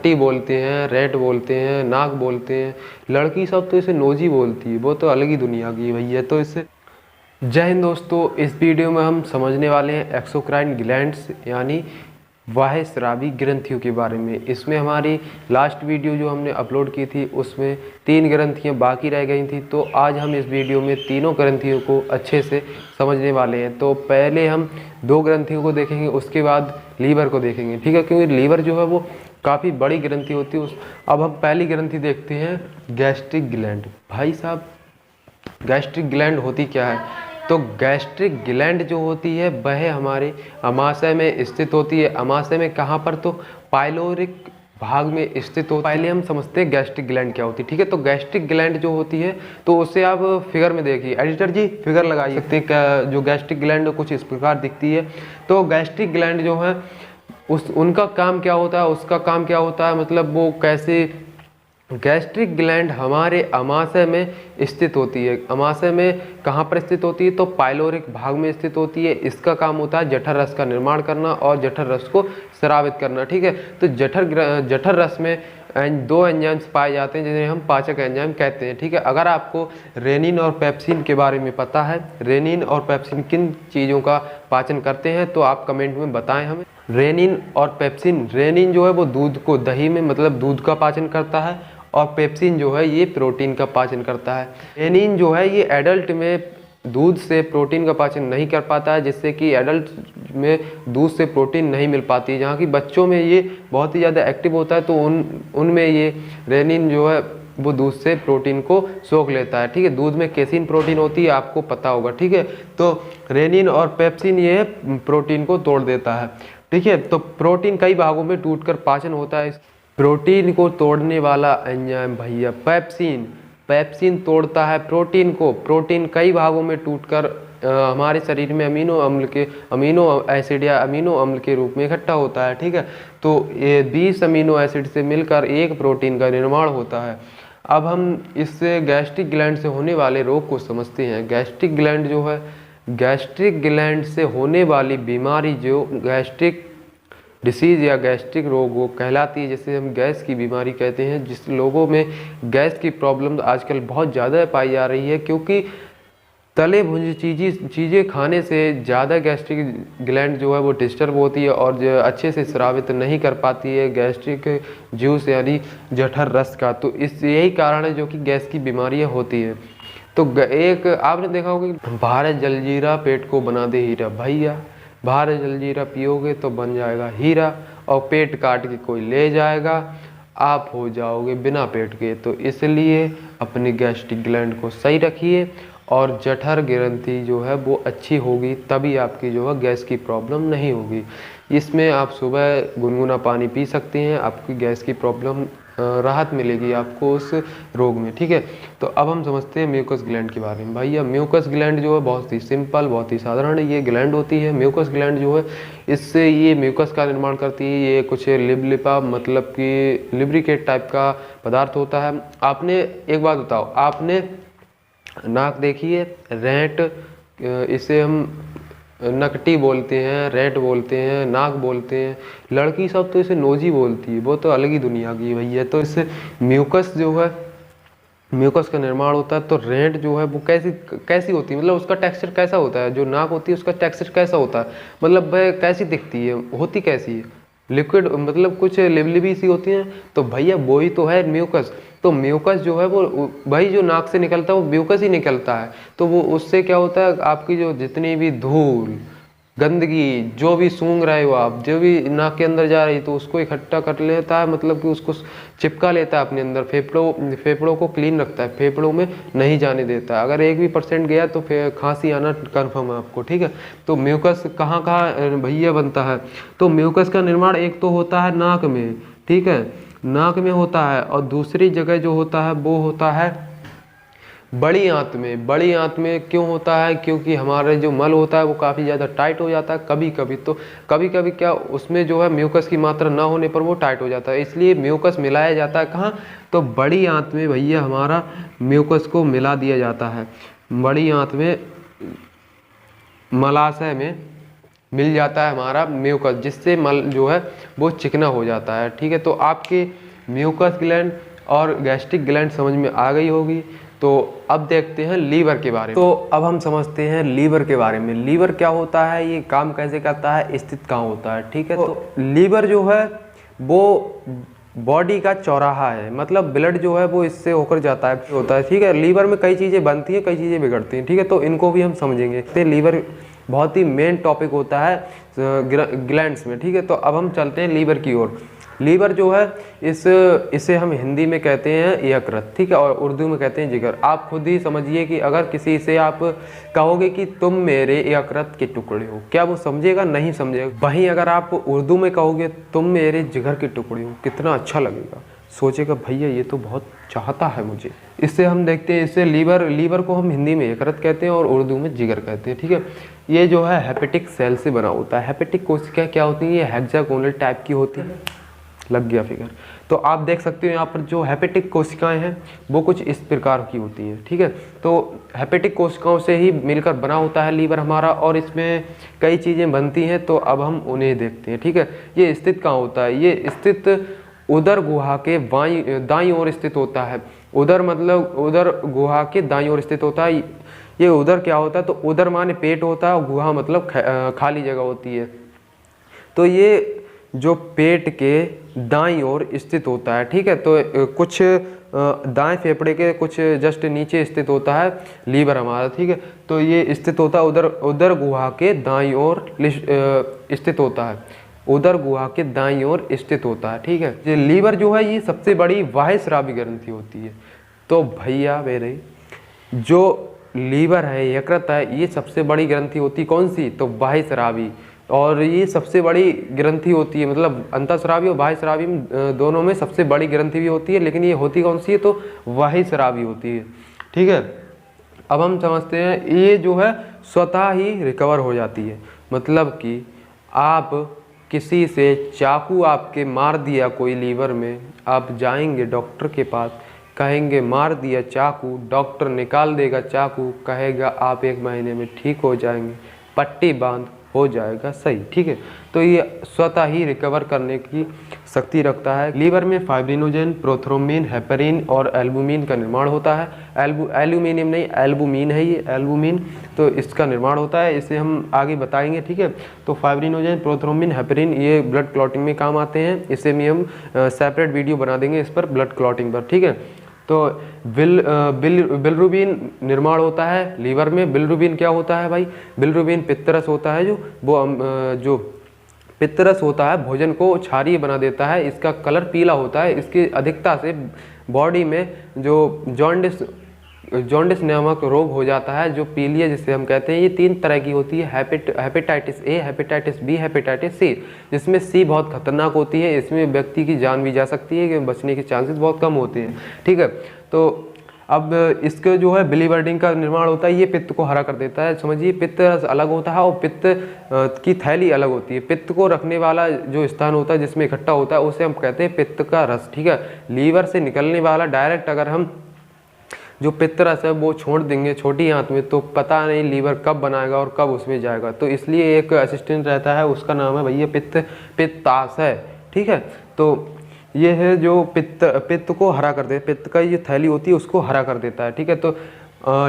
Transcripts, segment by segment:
नकटी बोलते हैं, रेट बोलते हैं, नाक बोलते हैं। लड़की सब तो इसे नोजी बोलती है, वो तो अलग ही दुनिया की भैया। तो इससे जय हिंद दोस्तों, इस वीडियो में हम समझने वाले हैं एक्सोक्राइन ग्लैंड्स यानी बाह्य स्रावी ग्रंथियों के बारे में। इसमें हमारी लास्ट वीडियो जो हमने अपलोड की थी उसमें 3 ग्रंथियां बाकी रह गई थी, तो आज हम इस वीडियो में तीनों ग्रंथियों को अच्छे से समझने वाले हैं। तो पहले हम 2 ग्रंथियों को देखेंगे, उसके बाद लीवर को देखेंगे, ठीक है, क्योंकि लीवर जो है वो काफ़ी बड़ी ग्रंथि होती है। अब हम पहली ग्रंथि देखते हैं, गैस्ट्रिक ग्लैंड। भाई साहब, गैस्ट्रिक ग्लैंड होती क्या है? तो गैस्ट्रिक ग्लैंड जो होती है वह हमारे अमाशय में स्थित होती है। अमाशय में कहाँ पर? तो पाइलोरिक भाग में स्थित हो। पहले हम समझते हैं गैस्ट्रिक ग्लैंड क्या होती है, ठीक है। तो गैस्ट्रिक ग्लैंड जो होती है तो उसे आप फिगर में देखिए, एडिटर जी फिगर लगा सकते हैं। जो गैस्ट्रिक ग्लैंड कुछ इस प्रकार दिखती है। तो गैस्ट्रिक ग्लैंड जो है उनका काम क्या होता है, उसका काम क्या होता है, मतलब वो कैसे। गैस्ट्रिक ग्लैंड हमारे अमाशय में स्थित होती है। अमाशय में कहाँ पर स्थित होती है? तो पाइलोरिक भाग में स्थित होती है। इसका काम होता है जठर रस का निर्माण करना और जठर रस को स्रावित करना, ठीक है। तो जठर रस में 2 एंजाइम्स पाए जाते हैं जिन्हें हम पाचक एंजाइम कहते हैं, ठीक है। अगर आपको रेनिन और पेप्सिन के बारे में पता है, रेनिन और पेप्सिन किन चीज़ों का पाचन करते हैं, तो आप कमेंट में बताएं हमें। रेनिन और पेप्सिन, रेनिन जो है वो दूध को दही में मतलब दूध का पाचन करता है, और पेप्सिन जो है ये प्रोटीन का पाचन करता है। रेनिन जो है ये एडल्ट में दूध से प्रोटीन का पाचन नहीं कर पाता है, जिससे कि एडल्ट में दूध से प्रोटीन नहीं मिल पाती है। जहाँ की बच्चों में ये बहुत ही ज़्यादा एक्टिव होता है, तो उनमें ये रेनिन जो है वो दूध से प्रोटीन को सोख लेता है, ठीक है। दूध में केसिन प्रोटीन होती है, आपको पता होगा, ठीक है। तो रेनिन और पेप्सिन ये प्रोटीन को तोड़ देता है, ठीक है। तो प्रोटीन कई भागों में टूटकर पाचन होता है। प्रोटीन को तोड़ने वाला एंजाइम भैया पेप्सिन, पेप्सिन तोड़ता है प्रोटीन को। प्रोटीन कई भागों में टूटकर हमारे शरीर में अमीनो एसिड या अमीनो अम्ल के रूप में इकट्ठा होता है, ठीक है। तो ये 20 अमीनो एसिड से मिलकर एक प्रोटीन का निर्माण होता है। अब हम इससे गैस्ट्रिक ग्लैंड से होने वाले रोग को समझते हैं। गैस्ट्रिक ग्लैंड जो है, गैस्ट्रिक ग्लैंड से होने वाली बीमारी जो गैस्ट्रिक डिसीज या गैस्ट्रिक रोग वो कहलाती है, जिसे हम गैस की बीमारी कहते हैं। जिस लोगों में गैस की प्रॉब्लम आजकल बहुत ज़्यादा पाई जा रही है, क्योंकि तले भुने चीज़ें खाने से ज़्यादा गैस्ट्रिक ग्लैंड जो है वो डिस्टर्ब होती है और जो अच्छे से स्रावित नहीं कर पाती है गैस्ट्रिक जूस यानी जठर रस का। तो यही कारण है जो कि गैस की बीमारियाँ होती हैं। तो एक आपने देखा होगा कि बाहर जलजीरा पेट को बना दे हीरा। भैया बाहर जलजीरा पियोगे तो बन जाएगा हीरा, और पेट काट के कोई ले जाएगा, आप हो जाओगे बिना पेट के। तो इसलिए अपनी गैस्ट्रिक ग्लैंड को सही रखिए, और जठर ग्रंथि जो है वो अच्छी होगी, तभी आपकी जो है गैस की प्रॉब्लम नहीं होगी। इसमें आप सुबह गुनगुना पानी पी सकते हैं, आपकी गैस की प्रॉब्लम राहत मिलेगी आपको उस रोग में, ठीक है। तो अब हम समझते हैं म्यूकस ग्लैंड के बारे में। भैया म्यूकस ग्लैंड जो है बहुत ही सिंपल, बहुत ही साधारण ये ग्लैंड होती है। म्यूकस ग्लैंड जो है इससे ये म्यूकस का निर्माण करती है। ये कुछ लिपलिपा मतलब कि लिब्रिकेट टाइप का पदार्थ होता है। आपने एक बात बताओ, आपने नाक देखी है? रेट, इसे हम नकटी बोलते हैं, रेट बोलते हैं, नाक बोलते हैं। लड़की सब तो इसे नोजी बोलती है, वो तो अलग ही दुनिया की भैया। तो इससे म्यूकस जो है, म्यूकस का निर्माण होता है। तो रेट जो है वो कैसी होती है, मतलब उसका टेक्सचर कैसा होता है? जो नाक होती है उसका टेक्सचर कैसा होता है, मतलब वह कैसी दिखती है, होती कैसी है? लिक्विड, मतलब कुछ लिबलिबी सी होती हैं। तो भैया वही तो है म्यूकस। तो म्यूकस जो है वो वही जो नाक से निकलता है वो म्यूकस ही निकलता है। तो वो उससे क्या होता है, आपकी जो जितनी भी धूल गंदगी जो भी सूंघ रहे हो आप, जो भी नाक के अंदर जा रही, तो उसको इकट्ठा कर लेता है, मतलब कि उसको चिपका लेता है अपने अंदर। फेफड़ों को क्लीन रखता है, फेफड़ों में नहीं जाने देता। अगर 1 भी % गया तो फिर खांसी आना कन्फर्म है आपको, ठीक है। तो म्यूकस कहाँ कहाँ भैया बनता है? तो म्यूकस का निर्माण एक तो होता है नाक में, ठीक है, नाक में होता है, और दूसरी जगह जो होता है वो होता है बड़ी आंत में। बड़ी आंत में क्यों होता है? क्योंकि हमारा जो मल होता है वो काफ़ी ज़्यादा टाइट हो जाता है कभी कभी। तो कभी कभी क्या उसमें जो है म्यूकस की मात्रा ना होने पर वो टाइट हो जाता है, इसलिए म्यूकस मिलाया जाता है कहाँ? तो बड़ी आंत में भैया हमारा म्यूकस को मिला दिया जाता है। बड़ी आंत में, मलाशय में मिल जाता है हमारा म्यूकस, जिससे मल जो है वो चिकना हो जाता है। ठीक है, तो आपके म्यूकस ग्लैंड और गैस्ट्रिक ग्लैंड समझ में आ गई होगी। तो अब देखते हैं लीवर के बारे में। तो अब हम समझते हैं लीवर के बारे में। लीवर क्या होता है, ये काम कैसे करता है, स्थित कहाँ होता है। ठीक है, तो लीवर जो है वो बॉडी का चौराहा है, मतलब ब्लड जो है वो इससे होकर जाता है। ठीक है, लीवर में कई चीज़ें बनती हैं, कई चीज़ें बिगड़ती हैं। ठीक है, तो इनको भी हम समझेंगे। तो लीवर बहुत ही मेन टॉपिक होता है ग्लैंड्स में। ठीक है, तो अब हम चलते हैं लीवर की ओर। लीवर जो है इसे हम हिंदी में कहते हैं यकृत। ठीक है, और उर्दू में कहते हैं जिगर। आप खुद ही समझिए कि अगर किसी से आप कहोगे कि तुम मेरे यकृत के टुकड़े हो, क्या वो समझेगा? नहीं समझेगा। वहीं अगर आप उर्दू में कहोगे तुम मेरे जिगर के टुकड़े हो, कितना अच्छा लगेगा। सोचेगा भैया ये तो बहुत चाहता है मुझे। इससे हम देखते हैं, इससे लीवर को हम हिंदी में यकृत कहते हैं और उर्दू में जिगर कहते हैं। ठीक है, ये जो है हेपेटिक सेल से बना होता है। हेपेटिक कोशिकाएं क्या होती हैं, ये हेक्सागोनल टाइप की होती है। लग गया फिगर। तो आप देख सकते हो यहाँ पर जो हेपेटिक कोशिकाएं हैं वो कुछ इस प्रकार की होती हैं। ठीक है, तो हेपेटिक कोशिकाओं से ही मिलकर बना होता है लीवर हमारा, और इसमें कई चीज़ें बनती हैं। तो अब हम उन्हें देखते हैं। ठीक है, ये स्थित कहाँ होता है, ये स्थित उदर गुहा के दाईं ओर स्थित होता है। उदर मतलब उदर गुहा के दाईं ओर स्थित होता है। ये उदर क्या होता है, तो उदर माने पेट होता है और गुहा मतलब खाली जगह होती है। तो ये जो पेट के दाईं ओर स्थित होता है। ठीक है, तो कुछ दाएं फेफड़े के कुछ जस्ट नीचे स्थित होता है लीवर हमारा। ठीक है, तो ये स्थित होता है उदर गुहा के दाईं ओर स्थित होता है। उदर गुहा के दाईं ओर स्थित होता है। ठीक है, ये लीवर जो है ये सबसे बड़ी बाह्यस्रावी ग्रंथि होती है। तो भैया मेरे जो लीवर है, यकृत है, ये सबसे बड़ी ग्रंथि होती है। कौन सी? तो बाह्यस्रावी। और ये सबसे बड़ी ग्रंथि होती है, मतलब अंतःस्रावी और बाह्यस्रावी दोनों में सबसे बड़ी ग्रंथि भी होती है। लेकिन ये होती कौन सी है, तो बाह्यस्रावी होती है। ठीक है, अब हम समझते हैं ये जो है स्वतः ही रिकवर हो जाती है। मतलब कि आप किसी से चाकू आपके मार दिया कोई लीवर में, आप जाएंगे डॉक्टर के पास, कहेंगे मार दिया चाकू, डॉक्टर निकाल देगा चाकू, कहेगा आप 1 महीने में ठीक हो जाएंगे, पट्टी बांध हो जाएगा सही। ठीक है, तो ये स्वतः ही रिकवर करने की शक्ति रखता है। लीवर में फाइब्रिनोजेन, प्रोथ्रोम्बिन, हेपेरिन और एल्बुमिन का निर्माण होता है। एल्यूमिनियम नहीं, एल्बुमिन है ये, एल्बुमिन। तो इसका निर्माण होता है, इसे हम आगे बताएंगे। ठीक है, तो फाइब्रिनोजेन, प्रोथ्रोम्बिन, हेपेरिन ये ब्लड क्लॉटिंग में काम आते हैं। इसे भी हम सेपरेट वीडियो बना देंगे इस पर, ब्लड क्लॉटिंग पर। ठीक है, तो बिलिरुबिन निर्माण होता है लीवर में। बिलिरुबिन क्या होता है भाई? बिलिरुबिन पित्तरस होता है, जो पित्तरस होता है भोजन को क्षारीय बना देता है। इसका कलर पीला होता है। इसकी अधिकता से बॉडी में जो जॉन्डिस नामक रोग हो जाता है, जो पीलिया जिसे हम कहते हैं। ये 3 तरह की होती है, hepatitis A, hepatitis B, hepatitis C. जिसमें सी बहुत खतरनाक होती है, इसमें व्यक्ति की जान भी जा सकती है, कि बचने के चांसेस बहुत कम होते हैं। ठीक है, तो अब इसके जो है बिलीवर्डिन का निर्माण होता है। ये पित्त को हरा कर देता है। समझिए, पित्त रस अलग होता है और पित्त की थैली अलग होती है। पित्त को रखने वाला जो स्थान होता है जिसमें इकट्ठा होता है उसे हम कहते हैं पित्त का रस। ठीक है, लीवर से निकलने वाला डायरेक्ट अगर हम जो पित्त रस है वो छोड़ देंगे छोटी आंत में, तो पता नहीं लीवर कब बनाएगा और कब उसमें जाएगा। तो इसलिए एक असिस्टेंट रहता है, उसका नाम है भैया पित्ताशय है। ठीक है, तो ये है जो पित्त को हरा कर दे, पित्त का ये थैली होती है उसको हरा कर देता है। ठीक है, तो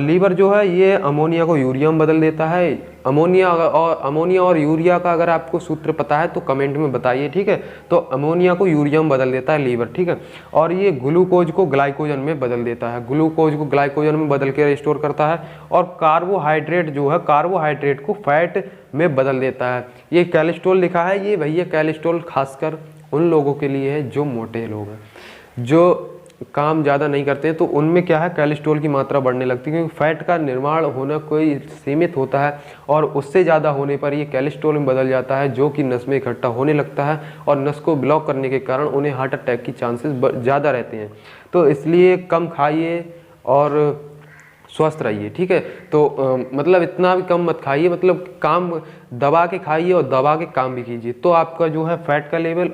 लीवर जो है ये अमोनिया को यूरिया में बदल देता है। अमोनिया और यूरिया का अगर आपको सूत्र पता है तो कमेंट में बताइए। ठीक है, तो अमोनिया को यूरिया में बदल देता है लीवर। ठीक है, और ये ग्लूकोज को ग्लाइकोजन में बदल देता है। ग्लूकोज को ग्लाइकोजन में बदल के स्टोर करता है। और कार्बोहाइड्रेट जो है, कार्बोहाइड्रेट को फैट में बदल देता है। ये कोलेस्ट्रॉल लिखा है, ये भैया कोलेस्ट्रॉल खासकर उन लोगों के लिए है जो मोटे लोग हैं, जो काम ज़्यादा नहीं करते हैं। तो उनमें क्या है, कोलेस्ट्रॉल की मात्रा बढ़ने लगती है, क्योंकि फैट का निर्माण होना कोई सीमित होता है और उससे ज़्यादा होने पर ये कोलेस्ट्रॉल में बदल जाता है, जो कि नस में इकट्ठा होने लगता है और नस को ब्लॉक करने के कारण उन्हें हार्ट अटैक की चांसेस ज़्यादा रहते हैं। तो इसलिए कम खाइए और स्वस्थ रहिए। ठीक है, तो मतलब इतना भी कम मत खाइए, मतलब काम दबा के खाइए और दबा के काम भी कीजिए, तो आपका जो है फैट का लेवल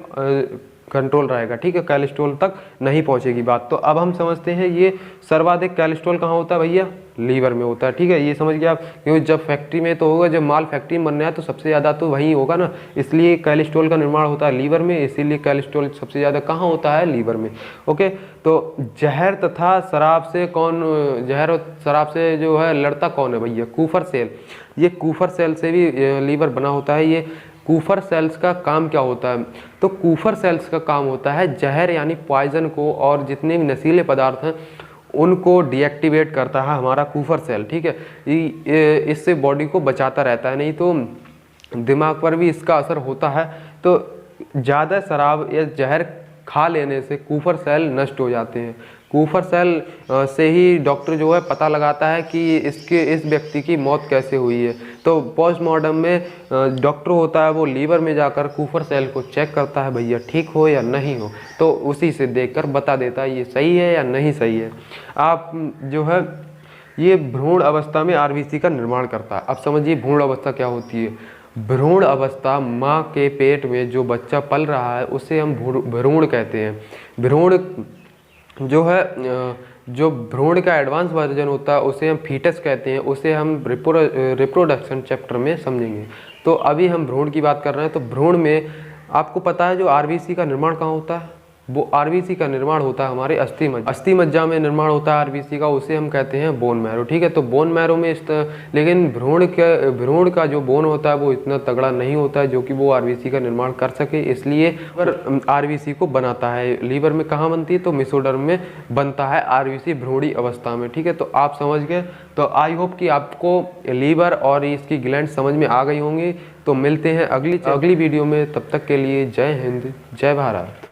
कंट्रोल रहेगा, ठीक है, कोलेस्ट्रॉल तक नहीं पहुंचेगी बात। तो अब हम समझते हैं ये सर्वाधिक कोलेस्ट्रॉल कहाँ होता है भैया, लीवर में होता है, ठीक है, ये समझ गए आप। क्योंकि जब फैक्ट्री में तो होगा, जब माल फैक्ट्री में बन रहा है तो सबसे ज़्यादा तो वहीं होगा ना, इसलिए कोलेस्ट्रॉल का निर्माण होता है लीवर में, इसीलिए कोलेस्ट्रॉल सबसे ज़्यादा कहाँ होता है, लीवर में। ओके, तो जहर तथा शराब से कौन, जहर और शराब से जो है लड़ता कौन है भैया, कूफर सेल। ये कूफर सेल से भी लीवर बना होता है। ये कूफर सेल्स का काम क्या होता है, तो कूफर सेल्स का काम होता है जहर यानी पॉइजन को और जितने भी नशीले पदार्थ हैं उनको डीएक्टिवेट करता है हमारा कूफर सेल, ठीक है। इससे बॉडी को बचाता रहता है, नहीं तो दिमाग पर भी इसका असर होता है। तो ज़्यादा शराब या जहर खा लेने से कूफर सेल नष्ट हो जाते हैं। कूफर सेल से ही डॉक्टर जो है पता लगाता है कि इस व्यक्ति की मौत कैसे हुई है। तो पोस्टमार्टम में डॉक्टर होता है वो लीवर में जाकर कूफर सेल को चेक करता है भैया ठीक हो या नहीं हो, तो उसी से देखकर बता देता है ये सही है या नहीं सही है। आप जो है ये भ्रूण अवस्था में आरबीसी का निर्माण करता है। अब समझिए भ्रूण अवस्था क्या होती है। भ्रूण अवस्था माँ के पेट में जो बच्चा पल रहा है उसे हम भ्रूण कहते हैं। भ्रूण जो है, जो भ्रूण का एडवांस वर्जन होता है उसे हम फीटस कहते हैं, उसे हम रिप्रोडक्शन चैप्टर में समझेंगे। तो अभी हम भ्रूण की बात कर रहे हैं। तो भ्रूण में आपको पता है जो आरबीसी का निर्माण कहाँ होता है, वो आरबीसी का निर्माण होता है हमारे अस्थि मज्जा में निर्माण होता है आरबीसी का, उसे हम कहते हैं बोन मैरो, ठीक है। तो बोन मैरो में लेकिन भ्रूण का जो बोन होता है वो इतना तगड़ा नहीं होता है जो कि वो आरबीसी का निर्माण कर सके, इसलिए पर आरबीसी को बनाता है। लीवर में कहाँ बनती है, तो मेसोडर्म में बनता है आरबीसी भ्रूणी अवस्था में, ठीक है। तो आप समझ गए। तो आई होप कि आपको लीवर और इसकी ग्लैंड समझ में आ गई होंगी। तो मिलते हैं अगली वीडियो में, तब तक के लिए जय हिंद, जय भारत।